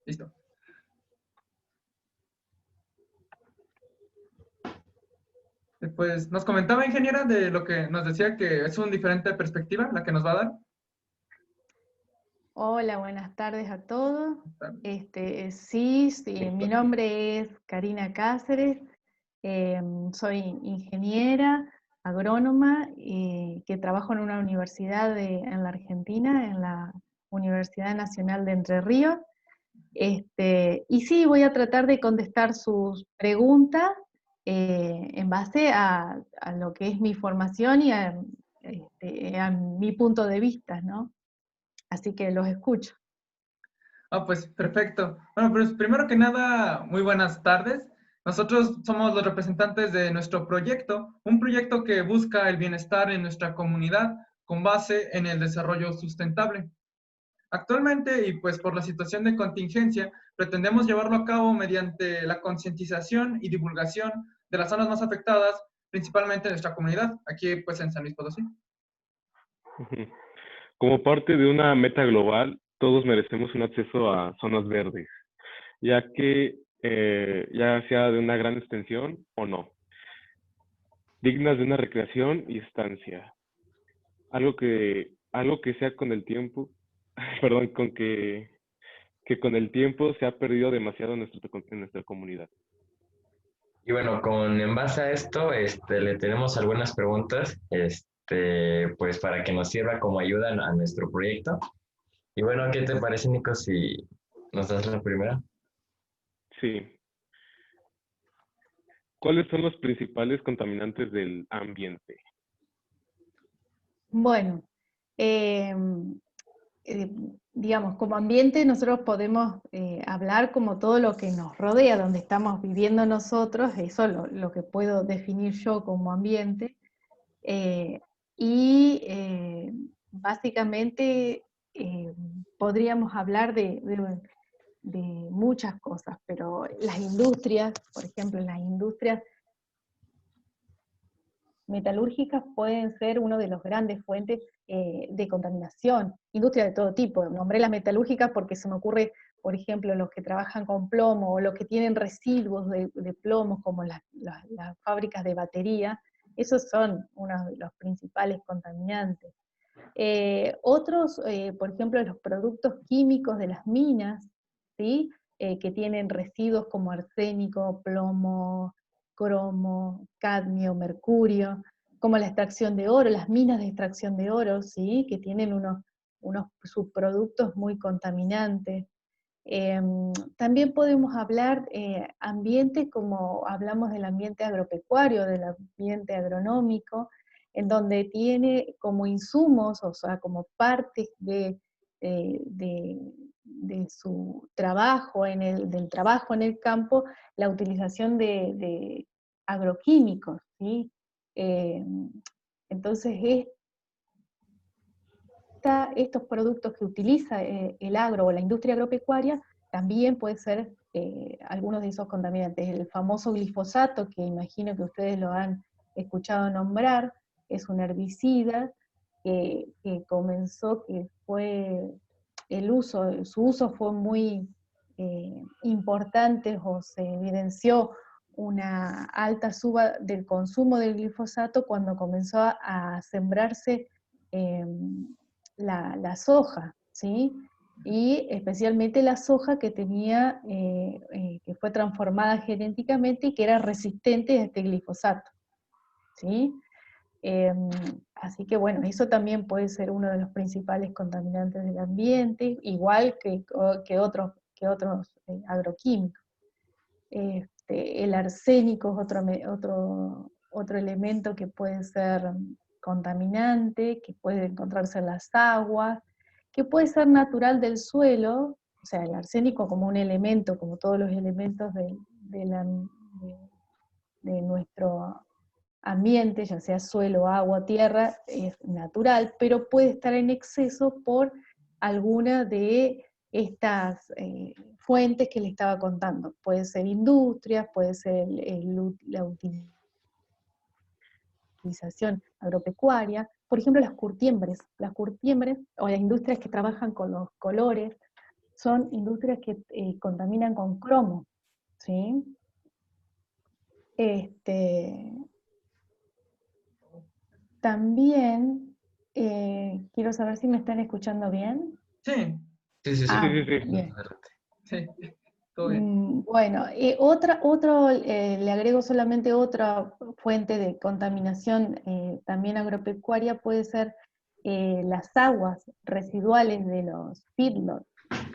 Listo. Pues nos comentaba, ingeniera, de lo que nos decía que es una diferente perspectiva la que nos va a dar. Hola, buenas tardes a todos. Sí, mi nombre es Karina Cáceres, soy ingeniera agrónoma que trabajo en una universidad en la Argentina, en la Universidad Nacional de Entre Ríos. Y sí, voy a tratar de contestar sus preguntas en base a lo que es mi formación y a mi punto de vista, ¿no? Así que los escucho. Pues perfecto. Bueno, pues primero que nada, muy buenas tardes. Nosotros somos los representantes de nuestro proyecto, un proyecto que busca el bienestar en nuestra comunidad con base en el desarrollo sustentable. Actualmente, y pues por la situación de contingencia, pretendemos llevarlo a cabo mediante la concientización y divulgación de las zonas más afectadas, principalmente en nuestra comunidad, aquí pues en San Luis Potosí. Como parte de una meta global, todos merecemos un acceso a zonas verdes, ya que ya sea de una gran extensión o no, dignas de una recreación y estancia. Algo que sea con el tiempo, perdón, que con el tiempo se ha perdido demasiado en nuestra comunidad. Y bueno, en base a esto, le tenemos algunas preguntas, pues para que nos sirva como ayuda a nuestro proyecto. Y bueno, ¿qué te parece, Nico, si nos das la primera? Sí. ¿Cuáles son los principales contaminantes del ambiente? Bueno, eh, eh, digamos, como ambiente nosotros podemos hablar como todo lo que nos rodea, donde estamos viviendo nosotros, eso es lo que puedo definir yo como ambiente. Eh, y básicamente podríamos hablar de muchas cosas, pero las industrias, por ejemplo, las industrias metalúrgicas pueden ser una de las grandes fuentes de contaminación. Industrias de todo tipo. Nombré las metalúrgicas porque se me ocurre, por ejemplo, los que trabajan con plomo o los que tienen residuos de plomo, como las fábricas de batería. Esos son uno de los principales contaminantes. Otros, por ejemplo, los productos químicos de las minas, ¿sí? Que tienen residuos como arsénico, plomo, cromo, cadmio, mercurio, como la extracción de oro, las minas de extracción de oro, ¿sí? Que tienen unos subproductos muy contaminantes. También podemos hablar ambiente como hablamos del ambiente agropecuario, del ambiente agronómico, en donde tiene como insumos, o sea, como parte de su trabajo, del trabajo en el campo, la utilización de agroquímicos, ¿sí? Eh, entonces, estos productos que utiliza el agro o la industria agropecuaria también puede ser algunos de esos contaminantes. El famoso glifosato, que imagino que ustedes lo han escuchado nombrar, es un herbicida que comenzó, que fue su uso fue muy importante, o se evidenció una alta suba del consumo del glifosato cuando comenzó a sembrarse la soja, ¿sí? Y especialmente la soja que que fue transformada genéticamente y que era resistente a este glifosato, ¿sí? Así que bueno, eso también puede ser uno de los principales contaminantes del ambiente, igual que otros agroquímicos. El arsénico es otro elemento que puede ser contaminante, que puede encontrarse en las aguas, que puede ser natural del suelo, o sea, el arsénico como un elemento, como todos los elementos de nuestro ambiente, ya sea suelo, agua, tierra, es natural, pero puede estar en exceso por alguna de estas fuentes que le estaba contando. Puede ser industrias, puede ser la utilización agropecuaria, por ejemplo las curtiembres o las industrias que trabajan con los colores, son industrias que contaminan con cromo, ¿sí? También, quiero saber si me están escuchando bien. Sí, Sí, sí, sí. Ah, Sí, sí, sí. bien. sí, todo bien. Bueno, le agrego solamente otra fuente de contaminación también agropecuaria, puede ser las aguas residuales de los feedlots.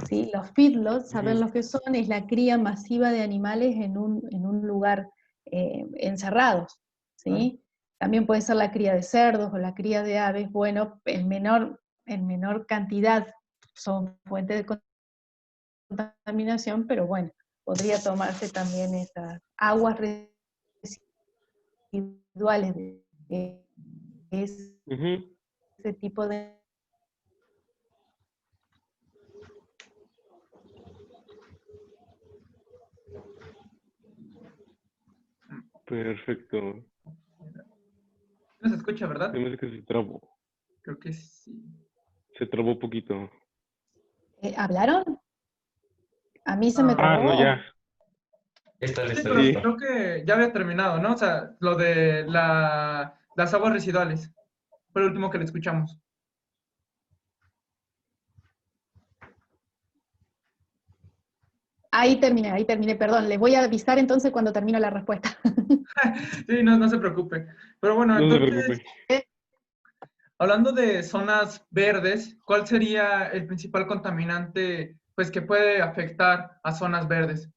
¿Sí? Los feedlots, saben lo que son, es la cría masiva de animales en un lugar encerrados. ¿Sí? También puede ser la cría de cerdos o la cría de aves, bueno, en menor cantidad son fuentes de contaminación, pero bueno, podría tomarse también esas aguas residuales de Ujú. ese tipo de... Perfecto. No se escucha, ¿verdad? Se me hace que Creo que sí. se trabó un poquito. ¿Hablaron? A mí se me Ah, Ah, no, ya. trabó. Listo, sí, listo, pero Sí. listo. creo que ya había terminado, ¿no? O sea, lo de las aguas residuales. Fue lo último que le escuchamos. Ahí terminé, perdón. Les voy a avisar entonces cuando termino la respuesta. Sí, no, no se preocupe. Pero bueno, No se entonces, preocupe. hablando de zonas verdes, ¿cuál sería el principal contaminante, pues, que puede afectar a zonas verdes?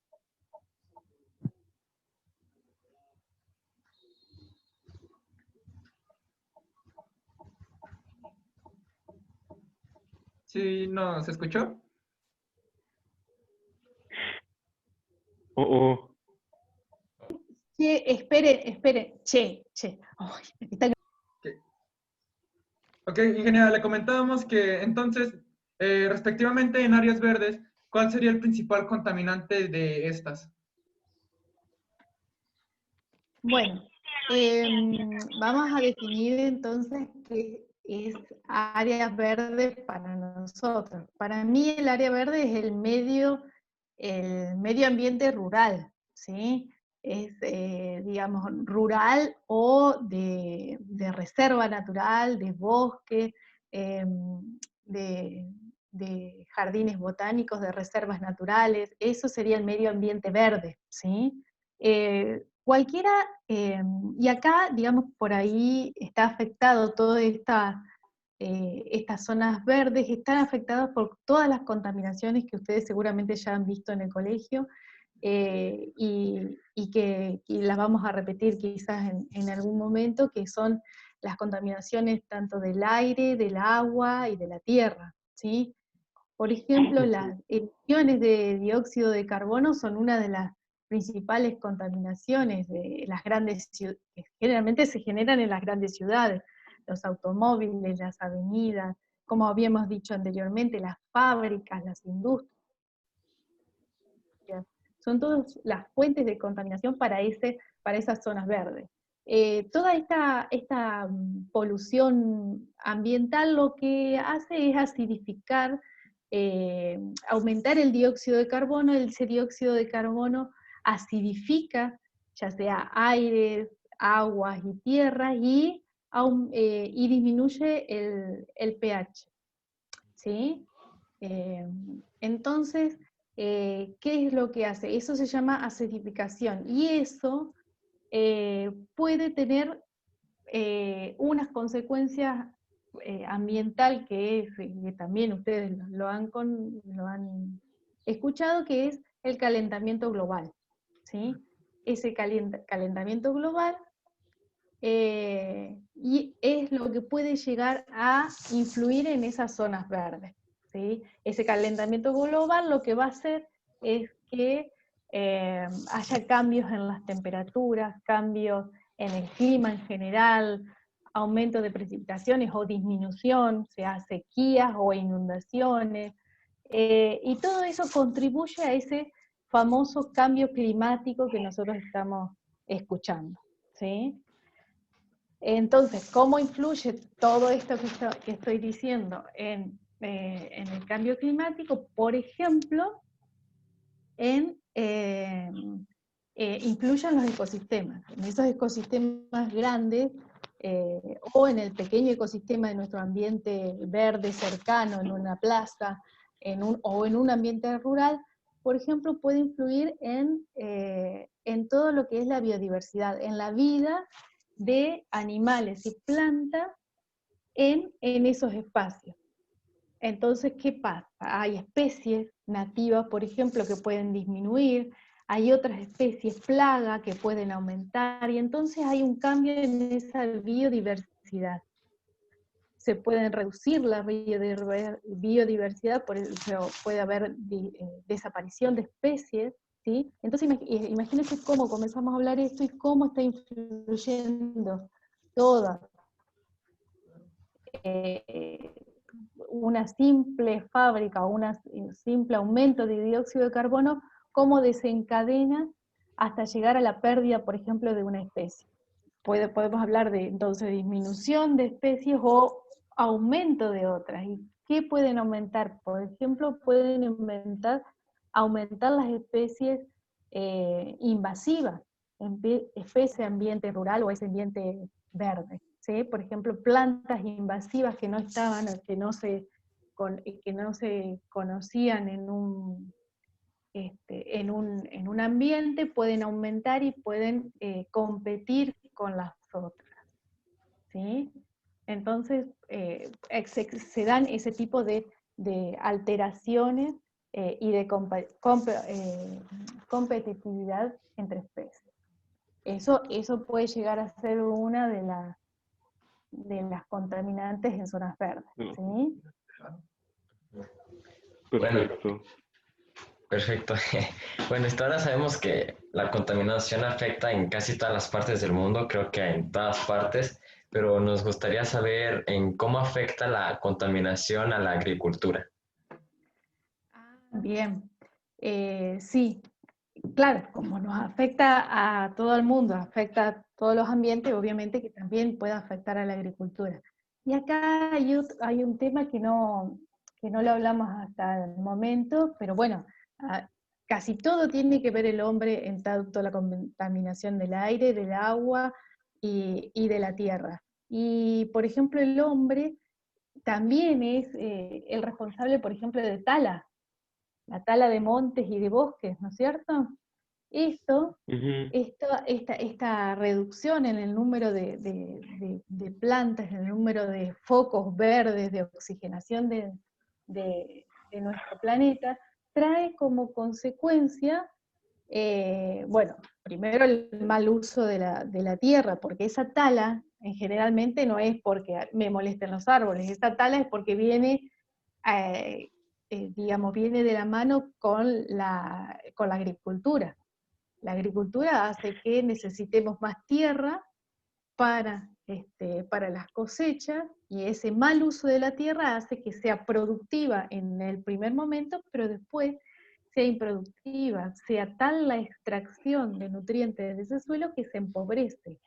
¿Sí nos escuchó? Oh, oh. Che, espere. Che. Ay, está... Ok, ingeniera, le comentábamos que entonces, respectivamente en áreas verdes, ¿cuál sería el principal contaminante de estas? Bueno, vamos a definir entonces qué es área verde para nosotros. Para mí el área verde es el medio ambiente rural, ¿sí? Es, digamos, rural o de reserva natural, de bosque, de, de jardines botánicos, de reservas naturales. Eso sería el medio ambiente verde, ¿sí? Cualquiera, y acá, digamos, por ahí está afectado toda estas zonas verdes, están afectadas por todas las contaminaciones que ustedes seguramente ya han visto en el colegio, y que las vamos a repetir quizás en algún momento, que son las contaminaciones tanto del aire, del agua y de la tierra, ¿sí? Por ejemplo, las emisiones de dióxido de carbono son una de las principales contaminaciones de las grandes ciudades, que generalmente se generan en las grandes ciudades, los automóviles, las avenidas, como habíamos dicho anteriormente, las fábricas, las industrias, son todas las fuentes de contaminación para esas zonas verdes. Toda esta polución ambiental lo que hace es acidificar, aumentar el dióxido de carbono. Ese dióxido de carbono acidifica, ya sea aire, aguas y tierra, y disminuye el pH, ¿sí? Entonces, ¿qué es lo que hace? Eso se llama acidificación, y eso puede tener unas consecuencias ambiental que también ustedes lo han escuchado, que es el calentamiento global, ¿sí? Ese calentamiento global, y es lo que puede llegar a influir en esas zonas verdes, ¿sí? Ese calentamiento global lo que va a hacer es que haya cambios en las temperaturas, cambios en el clima en general, aumento de precipitaciones o disminución, sea sequías o inundaciones, y todo eso contribuye a ese famoso cambio climático que nosotros estamos escuchando, ¿sí? Entonces, ¿cómo influye todo esto que estoy diciendo en en el cambio climático, por ejemplo, influyen los ecosistemas, en esos ecosistemas grandes, o en el pequeño ecosistema de nuestro ambiente verde cercano, en una plaza, o en un ambiente rural, por ejemplo, puede influir en todo lo que es la biodiversidad, en la vida de animales y plantas en esos espacios. Entonces, ¿qué pasa? Hay especies nativas, por ejemplo, que pueden disminuir, hay otras especies plaga que pueden aumentar, y entonces hay un cambio en esa biodiversidad. Se pueden reducir la biodiversidad, por eso puede haber desaparición de especies, ¿sí? Entonces imagínense cómo comenzamos a hablar esto y cómo está influyendo toda una simple fábrica o un simple aumento de dióxido de carbono, cómo desencadena hasta llegar a la pérdida, por ejemplo, de una especie. Podemos hablar de, entonces, disminución de especies o aumento de otras. ¿Y qué pueden aumentar? Por ejemplo, pueden aumentar las especies invasivas, especies de ambiente rural o ese ambiente verde. ¿Sí? Por ejemplo, plantas invasivas que no estaban, que no se conocían en un ambiente, pueden aumentar y pueden competir con las otras. ¿Sí? Entonces, se dan ese tipo de alteraciones y de competitividad entre especies. Eso puede llegar a ser una de las contaminantes en zonas verdes. ¿Sí? Perfecto. Perfecto. Bueno, hasta ahora sabemos que la contaminación afecta en casi todas las partes del mundo, creo que en todas partes, pero nos gustaría saber en cómo afecta la contaminación a la agricultura. Bien, sí, claro, como nos afecta a todo el mundo, afecta a todos los ambientes, obviamente que también puede afectar a la agricultura. Y acá hay un tema que no lo hablamos hasta el momento, pero bueno, casi todo tiene que ver el hombre en tanto la contaminación del aire, del agua y de la tierra. Y, por ejemplo, el hombre también es el responsable, por ejemplo, de la tala de montes y de bosques, ¿no es cierto? Esta reducción en el número de plantas, en el número de focos verdes, de oxigenación de nuestro planeta, trae como consecuencia, bueno, primero el mal uso de la tierra, porque esa tala generalmente no es porque me molesten los árboles, esa tala es porque viene digamos, viene de la mano con la agricultura. La agricultura hace que necesitemos más tierra para las cosechas, y ese mal uso de la tierra hace que sea productiva en el primer momento, pero después sea improductiva, sea tal la extracción de nutrientes de ese suelo que se empobrece.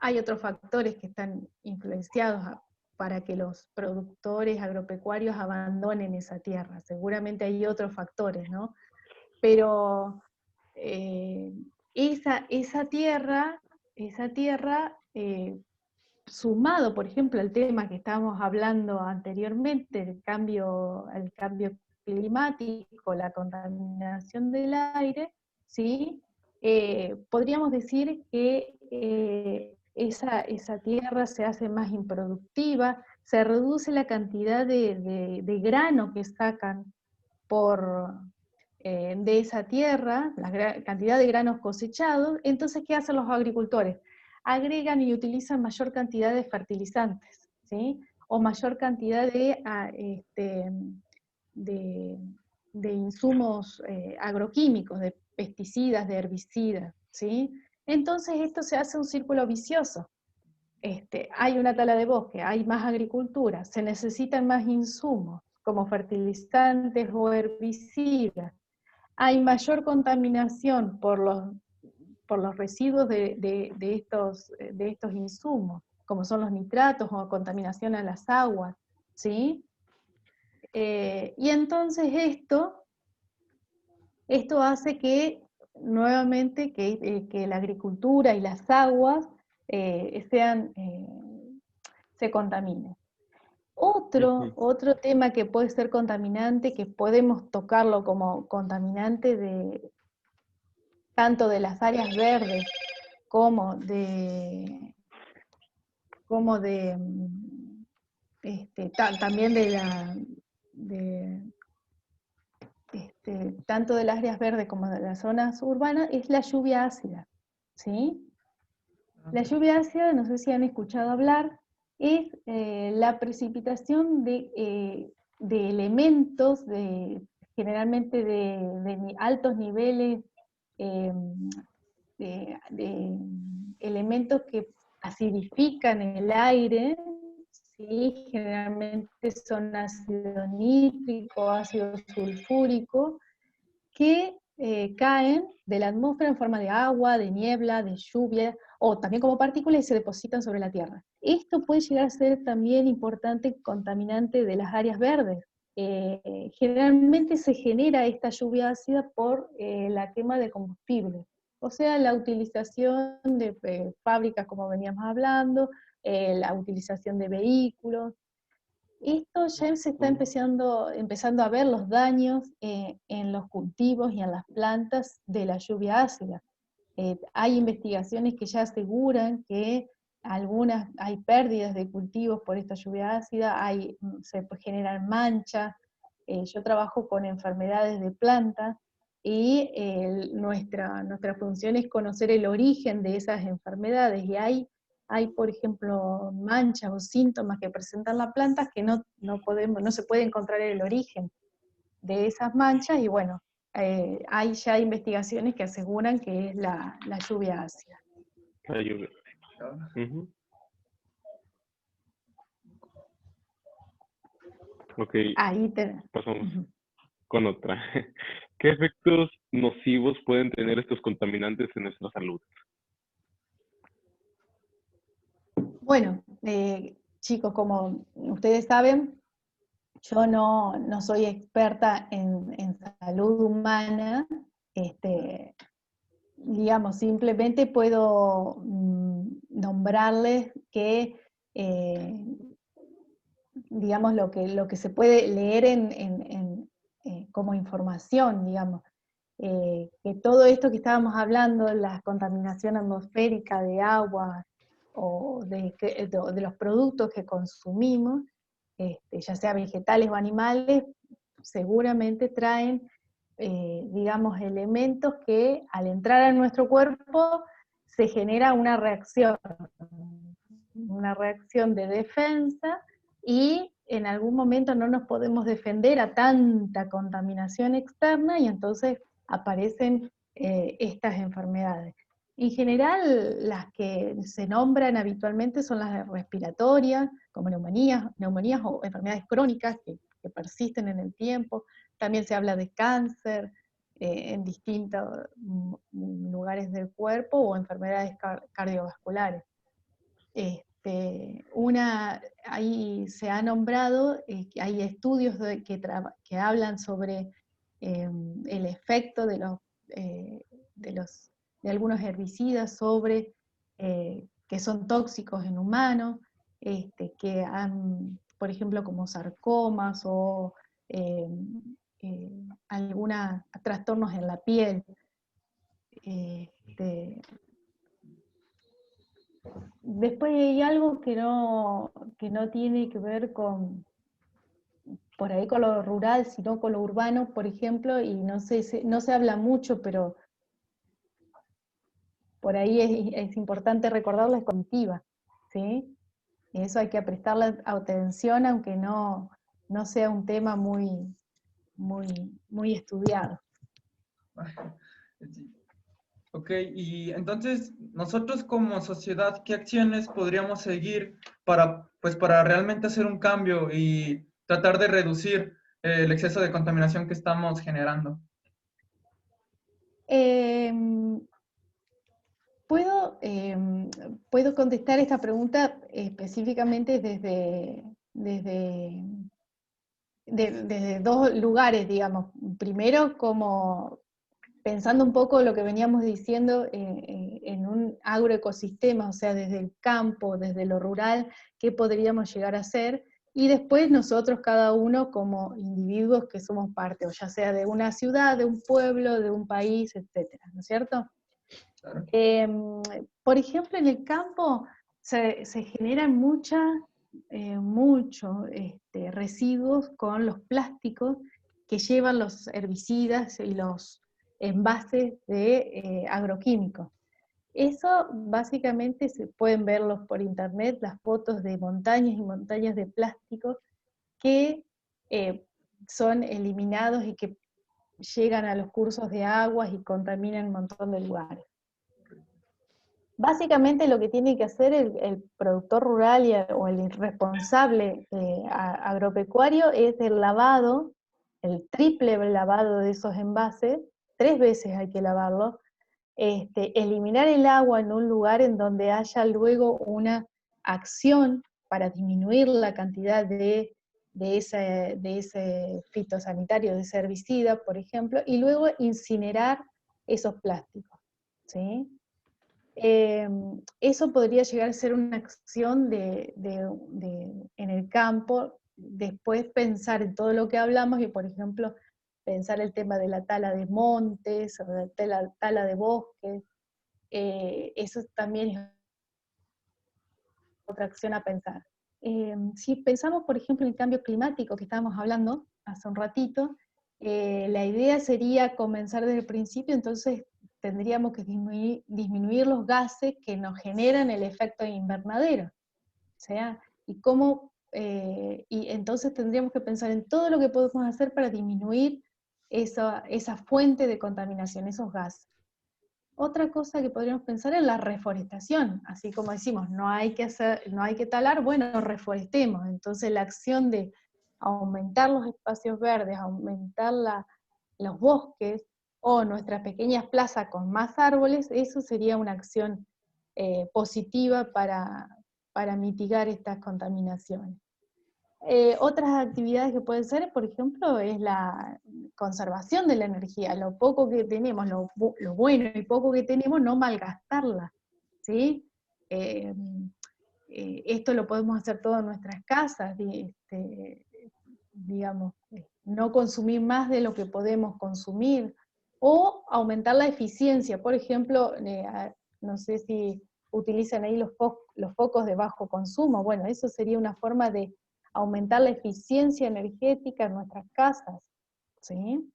Hay otros factores que están influenciados para que los productores agropecuarios abandonen esa tierra. Seguramente hay otros factores, ¿no? Pero esa tierra, sumado, por ejemplo, al tema que estábamos hablando anteriormente, el cambio climático, la contaminación del aire, ¿sí? Podríamos decir que esa tierra se hace más improductiva, se reduce la cantidad de grano que sacan de esa tierra, la cantidad de granos cosechados. Entonces, ¿qué hacen los agricultores? Agregan y utilizan mayor cantidad de fertilizantes, ¿sí? O mayor cantidad de insumos agroquímicos, de pesticidas, de herbicidas, ¿sí? Entonces esto se hace un círculo vicioso. Hay una tala de bosque, hay más agricultura, se necesitan más insumos, como fertilizantes o herbicidas, hay mayor contaminación por los residuos de estos insumos, como son los nitratos o contaminación a las aguas, ¿sí? Y entonces esto hace que nuevamente que la agricultura y las aguas se contaminen. Otro tema que puede ser contaminante, que podemos tocarlo como contaminante tanto de las áreas verdes como de también tanto de las áreas verdes como de las zonas urbanas, es la lluvia ácida, ¿sí? La lluvia ácida, no sé si han escuchado hablar, es la precipitación de elementos, generalmente de altos niveles, de elementos que acidifican el aire, ¿sí? Generalmente son ácido nítrico, ácido sulfúrico, que caen de la atmósfera en forma de agua, de niebla, de lluvia, o también como partículas y se depositan sobre la Tierra. Esto puede llegar a ser también importante contaminante de las áreas verdes. Generalmente se genera esta lluvia ácida por la quema de combustible, o sea, la utilización de fábricas, como veníamos hablando, la utilización de vehículos. Esto ya se está empezando a ver los daños en los cultivos y en las plantas de la lluvia ácida. Hay investigaciones que ya aseguran que hay pérdidas de cultivos por esta lluvia ácida, se generan manchas. Yo trabajo con enfermedades de plantas y nuestra función es conocer el origen de esas enfermedades, y hay, por ejemplo, manchas o síntomas que presentan las plantas que no se puede encontrar el origen de esas manchas, y bueno, hay ya investigaciones que aseguran que es la lluvia ácida. La lluvia. Ujú. Ok, pasamos con otra. ¿Qué efectos nocivos pueden tener estos contaminantes en nuestra salud? Bueno, chicos, como ustedes saben, yo no soy experta en salud humana, digamos, simplemente puedo nombrarles que, digamos, lo que se puede leer como información, digamos, que todo esto que estábamos hablando, la contaminación atmosférica de agua o de los productos que consumimos, ya sea vegetales o animales, seguramente traen, digamos, elementos que al entrar a nuestro cuerpo se genera una reacción de defensa, y en algún momento no nos podemos defender a tanta contaminación externa, y entonces aparecen estas enfermedades. En general, las que se nombran habitualmente son las respiratorias, como neumonías o enfermedades crónicas que persisten en el tiempo. También se habla de cáncer en distintos lugares del cuerpo, o enfermedades cardiovasculares. Ahí se ha nombrado que hay estudios que hablan sobre el efecto de algunos herbicidas que son tóxicos en humanos, que han, por ejemplo, como sarcomas o algunos trastornos en la piel. Después hay algo que no tiene que ver por ahí con lo rural, sino con lo urbano, por ejemplo, y no se habla mucho, pero por ahí es importante recordar la cognitiva, ¿sí? Eso hay que prestarle atención, aunque no sea un tema muy estudiado. Ok, y entonces nosotros como sociedad, ¿qué acciones podríamos seguir para realmente hacer un cambio y tratar de reducir el exceso de contaminación que estamos generando? Puedo contestar esta pregunta específicamente desde dos lugares, digamos. Primero, como pensando un poco lo que veníamos diciendo en un agroecosistema, o sea, desde el campo, desde lo rural, qué podríamos llegar a hacer, y después nosotros cada uno como individuos que somos parte, o ya sea de una ciudad, de un pueblo, de un país, etcétera, ¿no es cierto? Claro. Por ejemplo, en el campo se generan muchos residuos con los plásticos que llevan los herbicidas y los envases de agroquímicos. Eso básicamente se pueden verlos por internet, las fotos de montañas y montañas de plásticos que son eliminados y que llegan a los cursos de aguas y contaminan un montón de lugares. Básicamente lo que tiene que hacer el productor rural o el responsable agropecuario es el lavado, el triple lavado de esos envases, 3 veces hay que lavarlo, eliminar el agua en un lugar en donde haya luego una acción para disminuir la cantidad de ese fitosanitario, de ese herbicida, por ejemplo, y luego incinerar esos plásticos, ¿sí? Eso podría llegar a ser una acción en el campo, después pensar en todo lo que hablamos y, por ejemplo, pensar el tema de la tala de montes, o de la tala de bosques, eso también es otra acción a pensar. Si pensamos, por ejemplo, en el cambio climático que estábamos hablando hace un ratito, la idea sería comenzar desde el principio, entonces tendríamos que disminuir los gases que nos generan el efecto invernadero. O sea, y entonces tendríamos que pensar en todo lo que podemos hacer para disminuir esa fuente de contaminación, esos gases. Otra cosa que podríamos pensar es la reforestación, así como decimos, no hay que talar, bueno, reforestemos. Entonces la acción de aumentar los espacios verdes, aumentar los bosques, o nuestras pequeñas plazas con más árboles, eso sería una acción positiva para mitigar estas contaminaciones. Otras actividades que pueden ser, por ejemplo, es la conservación de la energía, lo poco que tenemos, lo bueno y poco que tenemos, no malgastarla, ¿sí? Esto lo podemos hacer todo en nuestras casas, digamos, no consumir más de lo que podemos consumir, o aumentar la eficiencia, por ejemplo, no sé si utilizan ahí los focos de bajo consumo, bueno, eso sería una forma de aumentar la eficiencia energética en nuestras casas, ¿sí?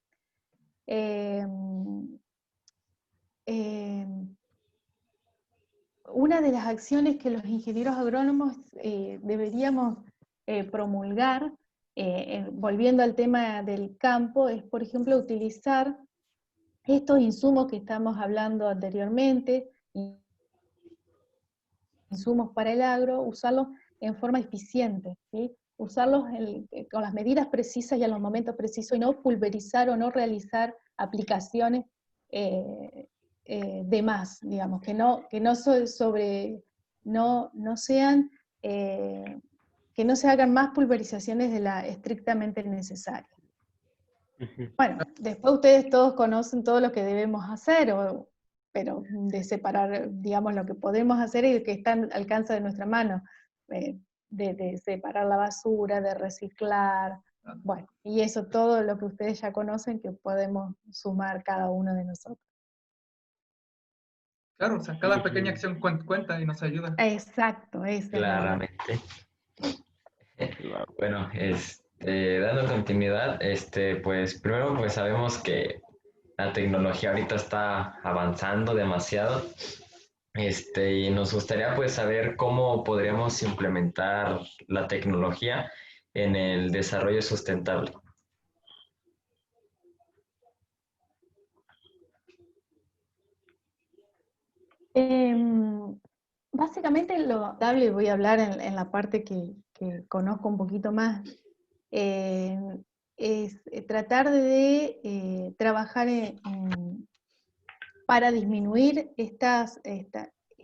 Una de las acciones que los ingenieros agrónomos deberíamos promulgar, volviendo al tema del campo, es, por ejemplo, utilizar estos insumos que estamos hablando anteriormente, insumos para el agro, usarlos en forma eficiente, ¿sí? Usarlos con las medidas precisas y en los momentos precisos, y no pulverizar o no realizar aplicaciones de más, digamos, que no se hagan más pulverizaciones de la estrictamente necesaria. Bueno, después ustedes todos conocen todo lo que debemos hacer, pero de separar, digamos, lo que podemos hacer y lo que está al alcance de nuestra mano, de separar la basura, de reciclar, bueno, y eso todo lo que ustedes ya conocen que podemos sumar cada uno de nosotros. Claro, o sea, cada pequeña acción cuenta y nos ayuda. Exacto, esa Claramente. Claro. Bueno, dando continuidad, pues primero pues sabemos que la tecnología ahorita está avanzando demasiado, y nos gustaría pues saber cómo podríamos implementar la tecnología en el desarrollo sustentable. Básicamente lo dable, voy a hablar en la parte que conozco un poquito más, es tratar de trabajar para disminuir estas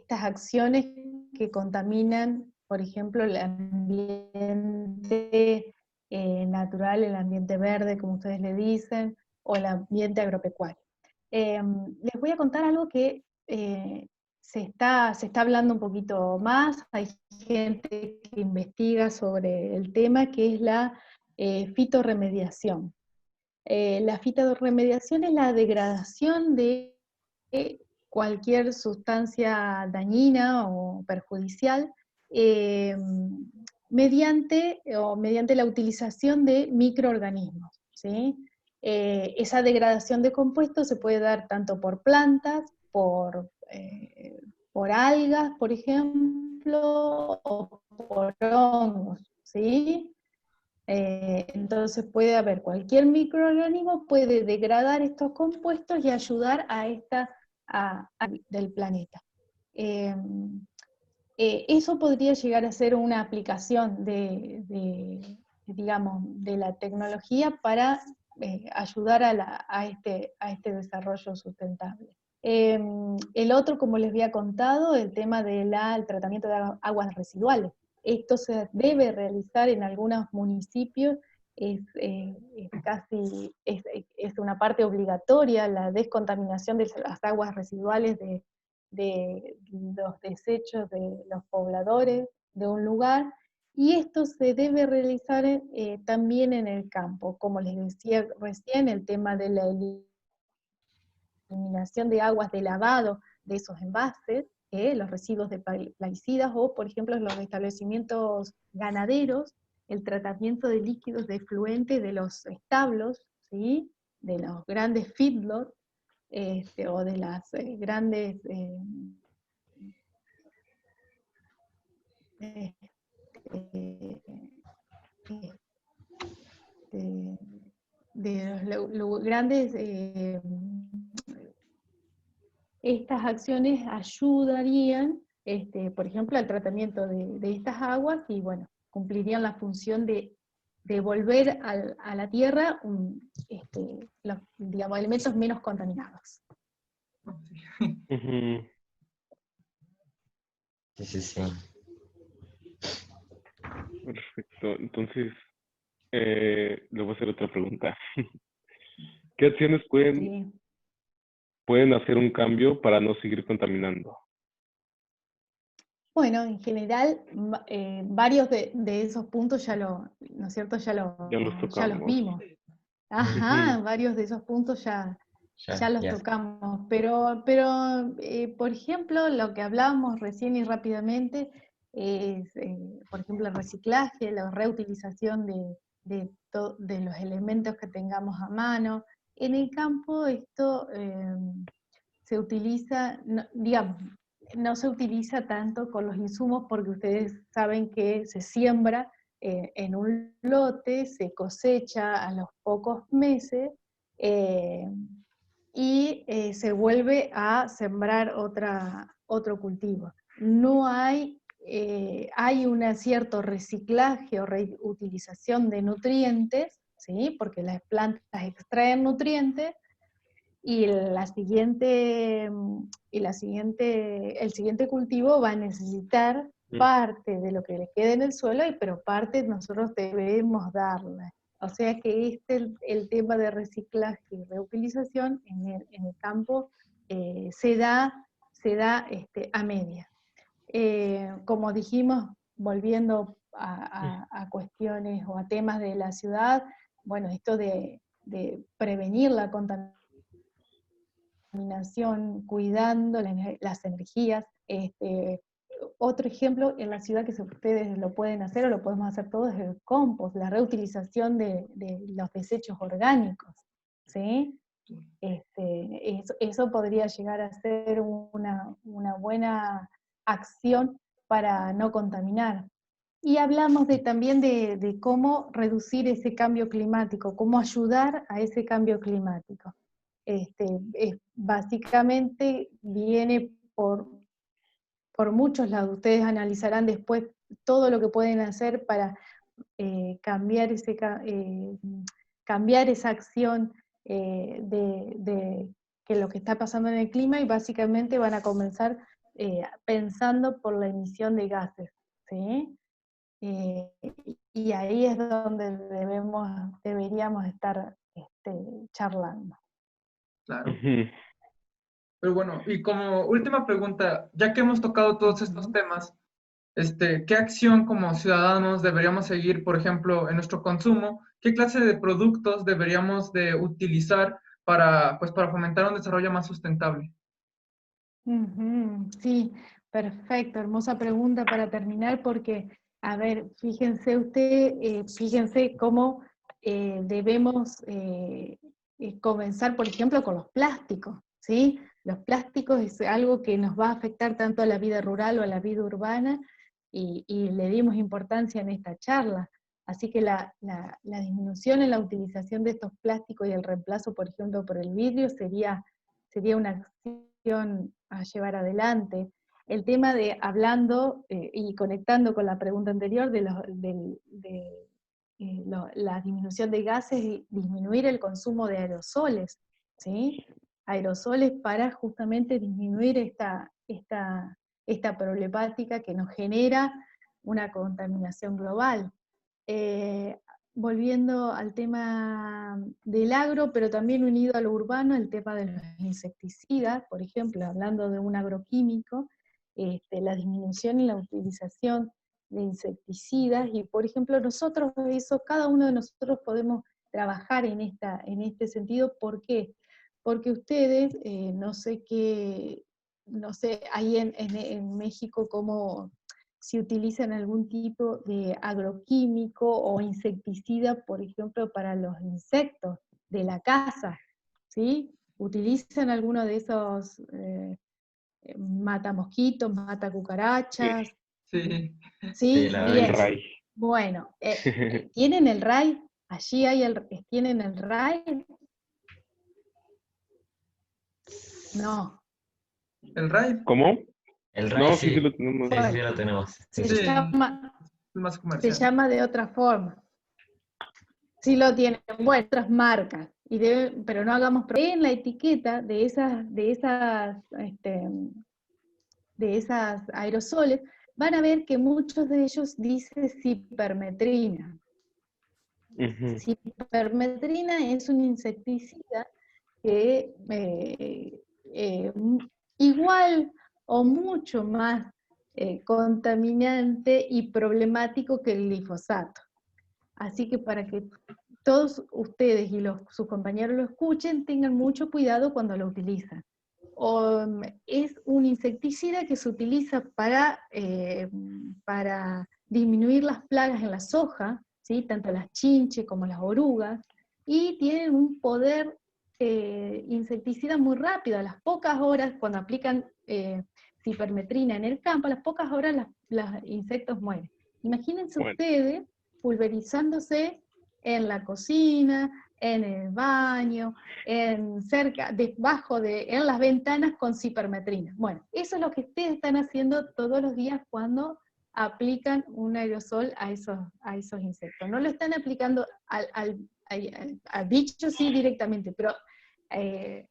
acciones que contaminan por ejemplo, el ambiente natural, el ambiente verde, como ustedes le dicen, o el ambiente agropecuario. Les voy a contar algo que se está hablando un poquito más, hay gente que investiga sobre el tema, que es la fitorremediación. La fitorremediación es la degradación de cualquier sustancia dañina o perjudicial mediante la utilización de microorganismos, ¿sí? Esa degradación de compuestos se puede dar tanto por plantas, por algas, por ejemplo, o por hongos, ¿sí? Entonces puede haber cualquier microorganismo, puede degradar estos compuestos y ayudar a del planeta. Eso podría llegar a ser una aplicación digamos, de la tecnología para ayudar a este desarrollo sustentable. El otro, como les había contado, el tema del tratamiento de aguas residuales. Esto se debe realizar en algunos municipios, es una parte obligatoria, la descontaminación de las aguas residuales de los desechos de los pobladores de un lugar, y esto se debe realizar también en el campo. Como les decía recién, el tema de la eliminación de aguas de lavado de esos envases, los residuos de plaguicidas, o por ejemplo los establecimientos ganaderos, el tratamiento de líquidos de efluentes de los establos, ¿sí? De los grandes feedlots, o de las grandes de los grandes estas acciones ayudarían, por ejemplo, al tratamiento de estas aguas, y bueno, cumplirían la función de devolver a la tierra los, digamos, elementos menos contaminados. Ujú. Sí, sí, sí. Perfecto. Entonces, le voy a hacer otra pregunta. ¿Qué acciones ¿Sí? pueden hacer un cambio para no seguir contaminando? Bueno, en general, varios de esos puntos ¿no es cierto? Ya los Ya los tocamos. vimos. Ajá, Ujú. varios de esos puntos ya los Ya. tocamos, pero por ejemplo, lo que hablábamos recién y rápidamente es, por ejemplo, el reciclaje, la reutilización de los elementos que tengamos a mano. En el campo esto se utiliza, digamos, no se utiliza tanto con los insumos, porque ustedes saben que se siembra en un lote, se cosecha a los pocos meses, y se vuelve a sembrar otro cultivo. No hay un cierto reciclaje o reutilización de nutrientes, ¿sí? Porque las plantas extraen nutrientes, y el siguiente cultivo va a necesitar parte de lo que le quede en el suelo, pero parte nosotros debemos darle. O sea que el tema de reciclaje y reutilización en el campo se da a media. Como dijimos, volviendo a cuestiones o a temas de la ciudad, bueno, esto de prevenir la contaminación, cuidando las energías. Otro ejemplo en la ciudad que ustedes lo pueden hacer, o lo podemos hacer todos, es el compost, la reutilización de los desechos orgánicos, ¿sí? Eso podría llegar a ser una buena acción para no contaminar. Y hablamos también de cómo reducir ese cambio climático, cómo ayudar a ese cambio climático. Básicamente viene por muchos lados. Ustedes analizarán después todo lo que pueden hacer para cambiar esa acción de que lo que está pasando en el clima, y básicamente van a comenzar pensando por la emisión de gases, ¿sí? Y ahí es donde deberíamos estar charlando. Claro. Ujú. Pero bueno, y como última pregunta, ya que hemos tocado todos estos temas, ¿qué acción como ciudadanos deberíamos seguir, por ejemplo, en nuestro consumo? ¿Qué clase de productos deberíamos de utilizar para, pues, para fomentar un desarrollo más sustentable? Ujú, sí, perfecto, hermosa pregunta para terminar porque, a ver, fíjense cómo debemos comenzar, por ejemplo, con los plásticos, ¿sí? Los plásticos es algo que nos va a afectar tanto a la vida rural o a la vida urbana y le dimos importancia en esta charla. Así que la disminución en la utilización de estos plásticos y el reemplazo, por ejemplo, por el vidrio sería una acción a llevar adelante. El tema de hablando y conectando con la pregunta anterior de la disminución de gases y disminuir el consumo de aerosoles, ¿sí? Aerosoles para justamente disminuir esta problemática que nos genera una contaminación global. Eh, Volviendo al tema del agro, pero también unido a lo urbano, el tema de los insecticidas, por ejemplo, hablando de un agroquímico, la disminución en la utilización de insecticidas, y por ejemplo cada uno de nosotros podemos trabajar en este sentido. ¿Por qué? Porque ustedes, no sé, ahí en México cómo si utilizan algún tipo de agroquímico o insecticida, por ejemplo, para los insectos de la casa, ¿sí? ¿Utilizan alguno de esos mata mosquitos, mata cucarachas? Sí, Sí, ¿Sí? la verdad El que Bien. sí. RAI. Bueno, ¿tienen el RAI? Allí ¿tienen el RAI? No. el RAID, ¿Cómo? El RAI No, sí, sí sí. lo tenemos. Sí, sí, sí Bueno, lo tenemos. Sí, se sí. sí, llama, es más se comercial. llama de otra forma. Sí lo tienen, bueno, otras marcas, pero no hagamos en la etiqueta de esas aerosoles, van a ver que muchos de ellos dicen cipermetrina. Ujú. Cipermetrina es un insecticida que igual o mucho más contaminante y problemático que el glifosato. Así que para que todos ustedes y sus compañeros lo escuchen, tengan mucho cuidado cuando lo utilizan. Es un insecticida que se utiliza para disminuir las plagas en la soja, ¿sí? Tanto las chinches como las orugas, y tienen un poder insecticida muy rápido. A las pocas horas, cuando aplican cipermetrina en el campo, a las pocas horas los insectos mueren. Imagínense Bueno, ustedes pulverizándose en la cocina, en el baño, en las ventanas con cipermetrina. Bueno, eso es lo que ustedes están haciendo todos los días cuando aplican un aerosol a esos insectos. No lo están aplicando al bicho sí directamente, pero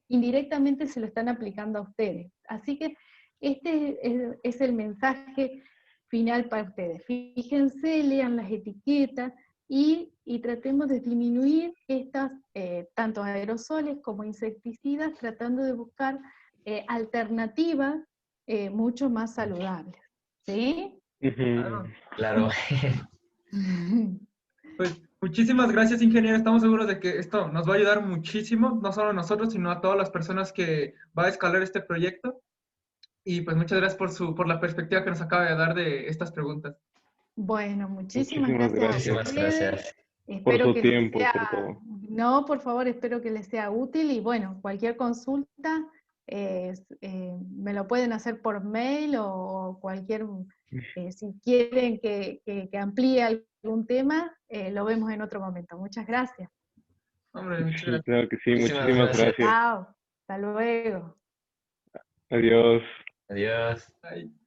indirectamente se lo están aplicando a ustedes. Así que este es el mensaje final para ustedes. Fíjense, lean las etiquetas y tratemos de disminuir estas, tanto aerosoles como insecticidas, tratando de buscar alternativas mucho más saludables. ¿Sí? ujú. Claro. Claro. Pues muchísimas gracias, ingeniero. Estamos seguros de que esto nos va a ayudar muchísimo, no solo a nosotros, sino a todas las personas que va a escalar este proyecto. Y pues muchas gracias por la perspectiva que nos acaba de dar de estas preguntas. Bueno, muchísimas Muchísimas gracias a gracias Muchísimas ustedes. gracias. por Espero su que les tiempo, sea, por todo. no, por favor, espero que les sea útil y bueno, cualquier consulta me lo pueden hacer por mail o si quieren que amplíe algún tema, lo vemos en otro momento. Muchas gracias. Hombre, muchas Sí, gracias. claro que sí, Muchísimas muchísimas gracias. gracias. Chao, hasta luego. Adiós. Adiós. Bye.